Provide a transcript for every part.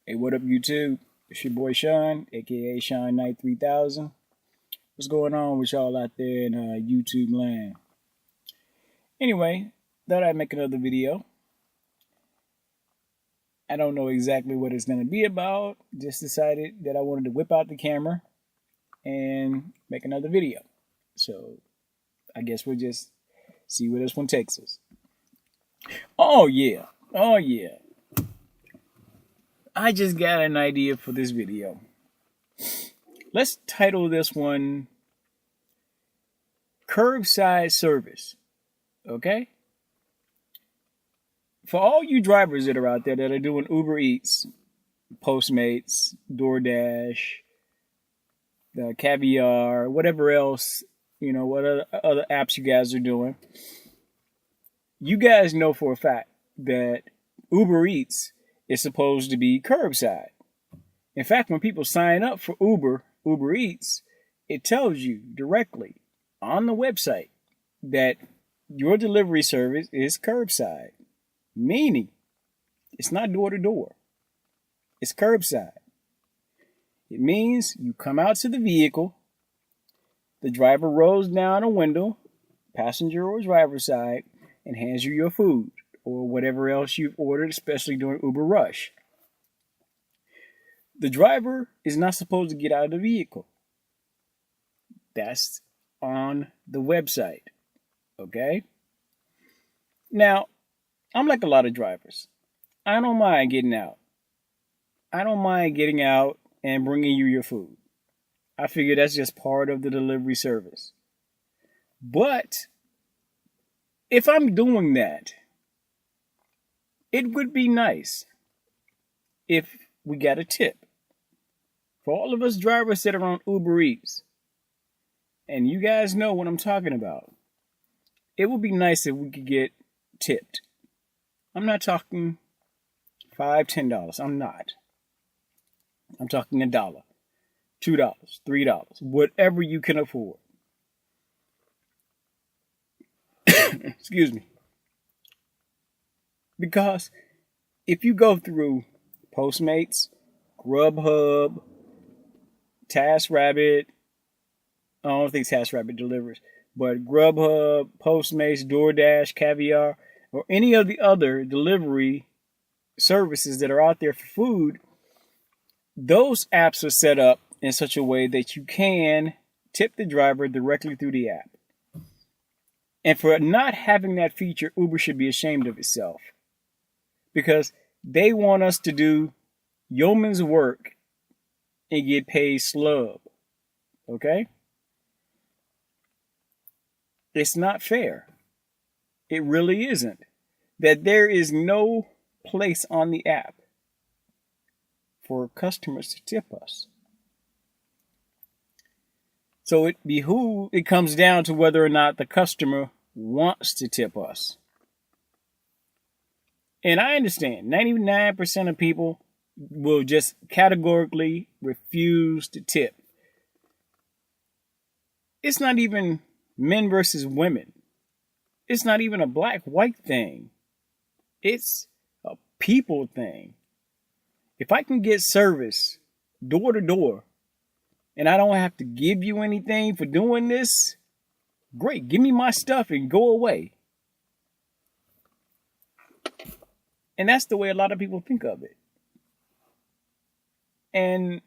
Hey, what up, YouTube? It's your boy Sean, aka Sean Knight 3000. What's going on with y'all out there in YouTube land? Anyway, thought I'd make another video. I don't know exactly what it's going to be about. Just decided that I wanted to whip out the camera and make another video. So I guess we'll just see where this one takes us. Oh yeah. I just got an idea for this video. Let's title this one Curbside Service. Okay? For all you drivers that are out there that are doing UberEats, Postmates, DoorDash, Caviar, whatever else, what other apps you guys are doing, you guys know for a fact that UberEats is supposed to be curbside. In fact, when people sign up for Uber Eats, it tells you directly on the website that your delivery service is curbside, meaning it's not door to door. It's curbside. It means you come out to the vehicle, the driver rolls down a window, passenger or driver side, and hands you your food or whatever else you've ordered, especially during Uber Rush. The driver is not supposed to get out of the vehicle. That's on the website. Okay? Now, I'm like a lot of drivers. I don't mind getting out. I don't mind getting out and bringing you your food. I figure that's just part of the delivery service. But if I'm doing that, it would be nice if we got a tip. For all of us drivers that are on Uber Eats, and you guys know what I'm talking about, it would be nice if we could get tipped. I'm not talking $5, $10. I'm not. I'm talking $1, $2, $3, whatever you can afford. Excuse me. Because if you go through Postmates, Grubhub, TaskRabbit, I don't think TaskRabbit delivers, but Grubhub, Postmates, DoorDash, Caviar, or any of the other delivery services that are out there for food, those apps are set up in such a way that you can tip the driver directly through the app. And for not having that feature, Uber should be ashamed of itself. Because they want us to do yeoman's work and get paid slub. Okay? It's not fair. It really isn't. That there is no place on the app for customers to tip us. So it comes down to whether or not the customer wants to tip us. And I understand 99% of people will just categorically refuse to tip. It's not even men versus women. It's not even a black-white thing. It's a people thing. If I can get service door to door and I don't have to give you anything for doing this, great. Give me my stuff and go away. And that's the way a lot of people think of it. And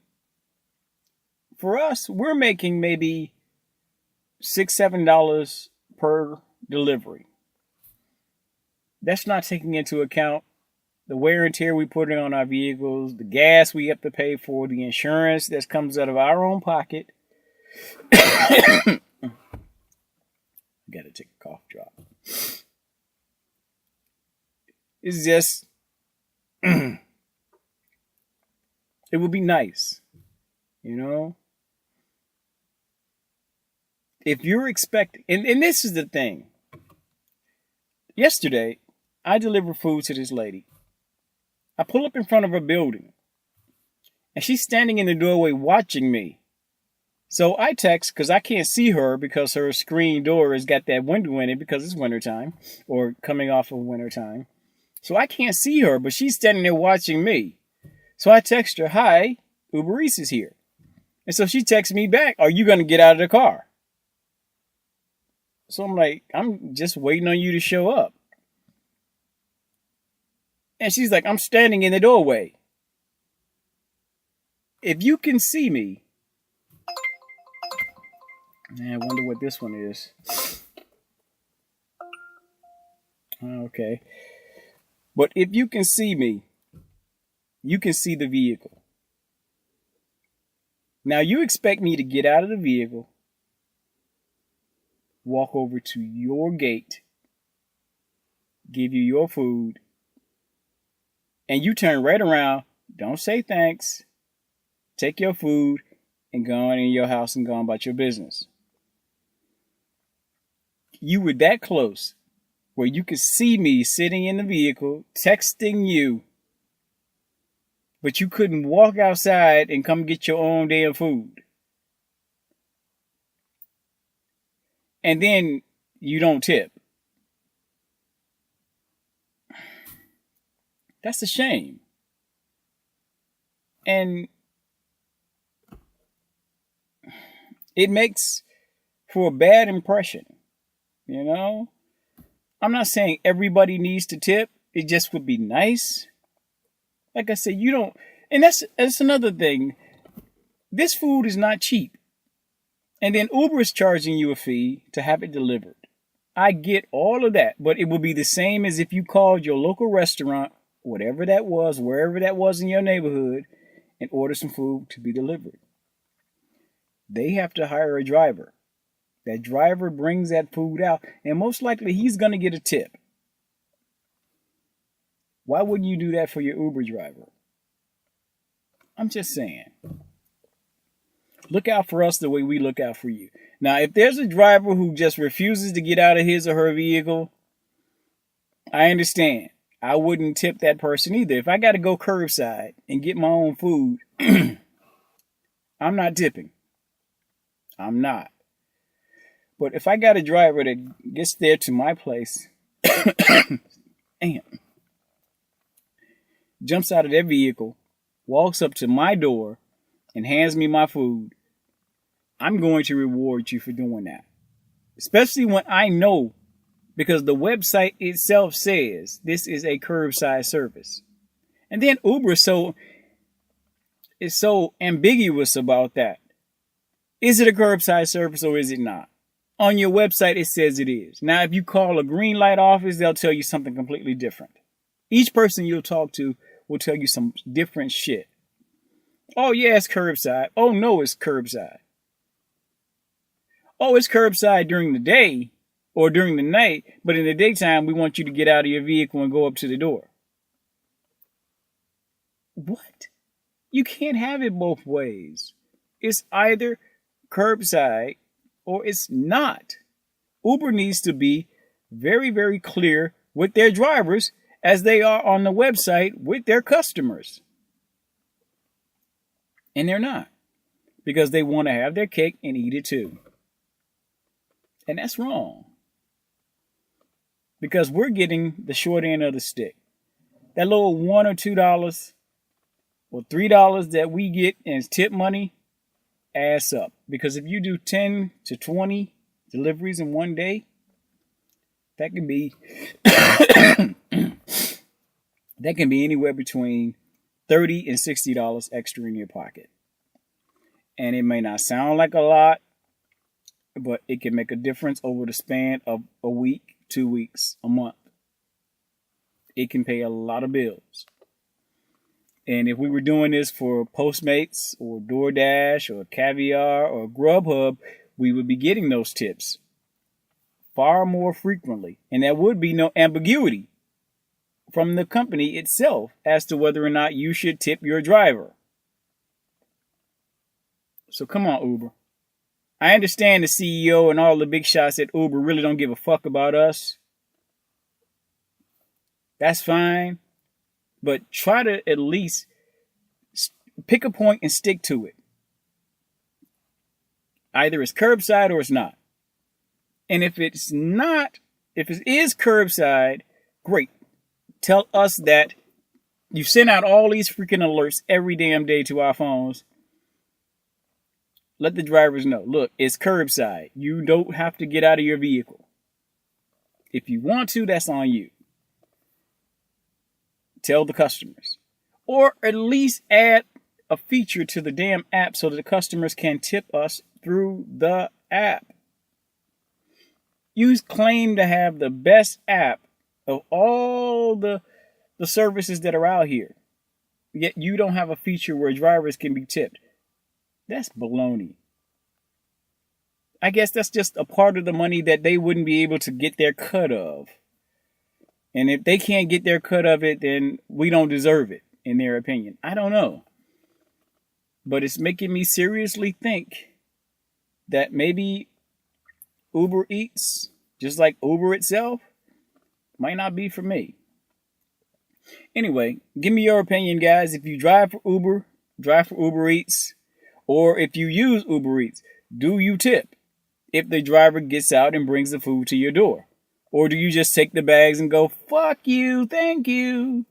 for us, we're making maybe $6, $7 per delivery. That's not taking into account the wear and tear we put in on our vehicles, the gas we have to pay for, the insurance that comes out of our own pocket. Gotta take a cough drop. It's just, it would be nice, if you're expecting, and this is the thing. Yesterday, I delivered food to this lady. I pull up in front of her building, and she's standing in the doorway watching me. So I text, because I can't see her because her screen door has got that window in it because it's wintertime, or coming off of wintertime. So I can't see her, but she's standing there watching me. So I text her, hi, UberEats is here. And so she texts me back, are you going to get out of the car? So I'm like, I'm just waiting on you to show up. And she's like, I'm standing in the doorway. If you can see me, man, I wonder what this one is. Okay. But if you can see me, you can see the vehicle. Now you expect me to get out of the vehicle, walk over to your gate, give you your food, and you turn right around, don't say thanks, take your food, and go on in your house and go on about your business. You were that close where you could see me sitting in the vehicle, texting you, but you couldn't walk outside and come get your own damn food. And then you don't tip. That's a shame. And it makes for a bad impression, you know? I'm not saying everybody needs to tip. It just would be nice. Like I said, you don't, and that's another thing. This food is not cheap. And then Uber is charging you a fee to have it delivered. I get all of that, but it would be the same as if you called your local restaurant, whatever that was, wherever that was in your neighborhood, and ordered some food to be delivered. They have to hire a driver. That driver brings that food out, and most likely he's going to get a tip. Why wouldn't you do that for your Uber driver? I'm just saying. Look out for us the way we look out for you. Now, if there's a driver who just refuses to get out of his or her vehicle, I understand. I wouldn't tip that person either. If I got to go curbside and get my own food, I'm not tipping. I'm not. But if I got a driver that gets there to my place and jumps out of their vehicle, walks up to my door, and hands me my food, I'm going to reward you for doing that. Especially when I know, because the website itself says this is a curbside service. And then Uber is so ambiguous about that. Is it a curbside service or is it not? On your website, it says it is. Now, if you call a green light office, they'll tell you something completely different. Each person you'll talk to will tell you some different shit. Oh, yeah, it's curbside. Oh, no, it's curbside. Oh, it's curbside during the day or during the night, but in the daytime, we want you to get out of your vehicle and go up to the door. What? You can't have it both ways. It's either curbside or it's not. Uber needs to be very, very clear with their drivers as they are on the website with their customers. And they're not, because they want to have their cake and eat it too. And that's wrong, because we're getting the short end of the stick. That little $1 or $2 or $3 that we get as tip money adds up. Because if you do 10 to 20 deliveries in one day, that can be that can be anywhere between $30 and $60 extra in your pocket. And it may not sound like a lot, but it can make a difference over the span of a week, 2 weeks, a month. It can pay a lot of bills. And if we were doing this for Postmates or DoorDash or Caviar or Grubhub, we would be getting those tips far more frequently. And there would be no ambiguity from the company itself as to whether or not you should tip your driver. So come on, Uber. I understand the CEO and all the big shots at Uber really don't give a fuck about us. That's fine. But try to at least pick a point and stick to it. Either it's curbside or it's not. And if it's not, if it is curbside, great. Tell us that You send out all these freaking alerts every damn day to our phones. Let the drivers know, look, it's curbside. You don't have to get out of your vehicle. If you want to, that's on you. Tell the customers. Or at least add a feature to the damn app so that the customers can tip us through the app. You claim to have the best app of all the services that are out here. Yet you don't have a feature where drivers can be tipped. That's baloney. I guess that's just a part of the money that they wouldn't be able to get their cut of. And if they can't get their cut of it, then we don't deserve it, in their opinion. I don't know. But it's making me seriously think that maybe UberEats, just like Uber itself, might not be for me. Anyway, give me your opinion, guys. If you drive for Uber, drive for UberEats, or if you use UberEats, do you tip if the driver gets out and brings the food to your door? Or do you just take the bags and go, fuck you, thank you,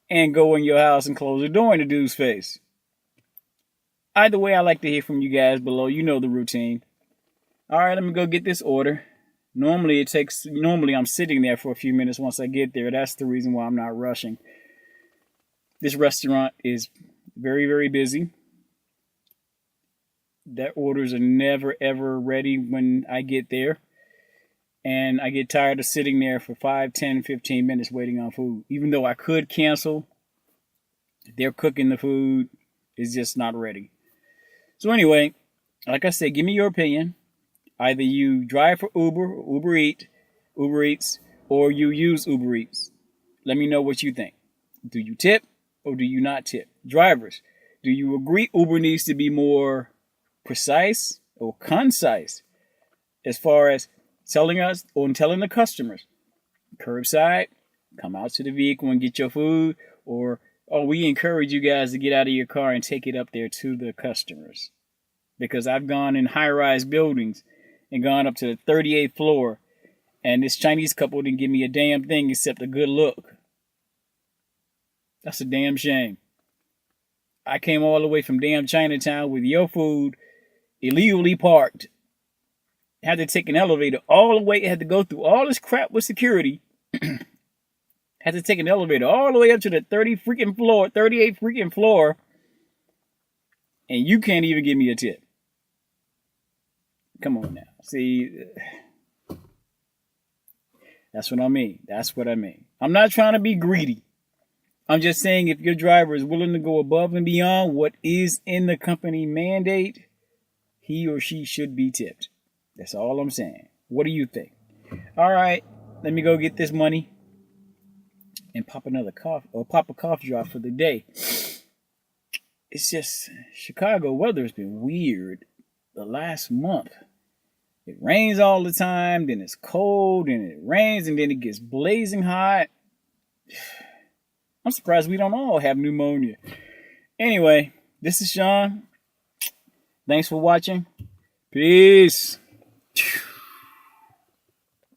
and go in your house and close the door in the dude's face? Either way, I like to hear from you guys below. You know the routine. All right, let me go get this order. Normally I'm sitting there for a few minutes once I get there. That's the reason why I'm not rushing. This restaurant is very, very busy. Their orders are never, ever ready when I get there. And I get tired of sitting there for 5, 10, 15 minutes waiting on food. Even though I could cancel, they're cooking the food. It's just not ready. So anyway, like I said, give me your opinion. Either you drive for Uber, or UberEats, or you use UberEats. Let me know what you think. Do you tip or do you not tip? Drivers, do you agree Uber needs to be more precise or concise as far as telling us or telling the customers, curbside, come out to the vehicle and get your food, or we encourage you guys to get out of your car and take it up there to the customers? Because I've gone in high-rise buildings and gone up to the 38th floor, and this Chinese couple didn't give me a damn thing except a good look. That's a damn shame. I came all the way from damn Chinatown with your food illegally parked. Had to take an elevator all the way, had to go through all this crap with security. Had to take an elevator all the way up to the 38th freaking floor, and you can't even give me a tip. Come on now. See, that's what I mean. That's what I mean. I'm not trying to be greedy. I'm just saying if your driver is willing to go above and beyond what is in the company mandate, he or she should be tipped. That's all I'm saying. What do you think? All right, let me go get this money and pop a cough drop for the day. It's just Chicago weather has been weird the last month. It rains all the time, then it's cold, and it rains, and then it gets blazing hot. I'm surprised we don't all have pneumonia. Anyway, this is Sean. Thanks for watching. Peace.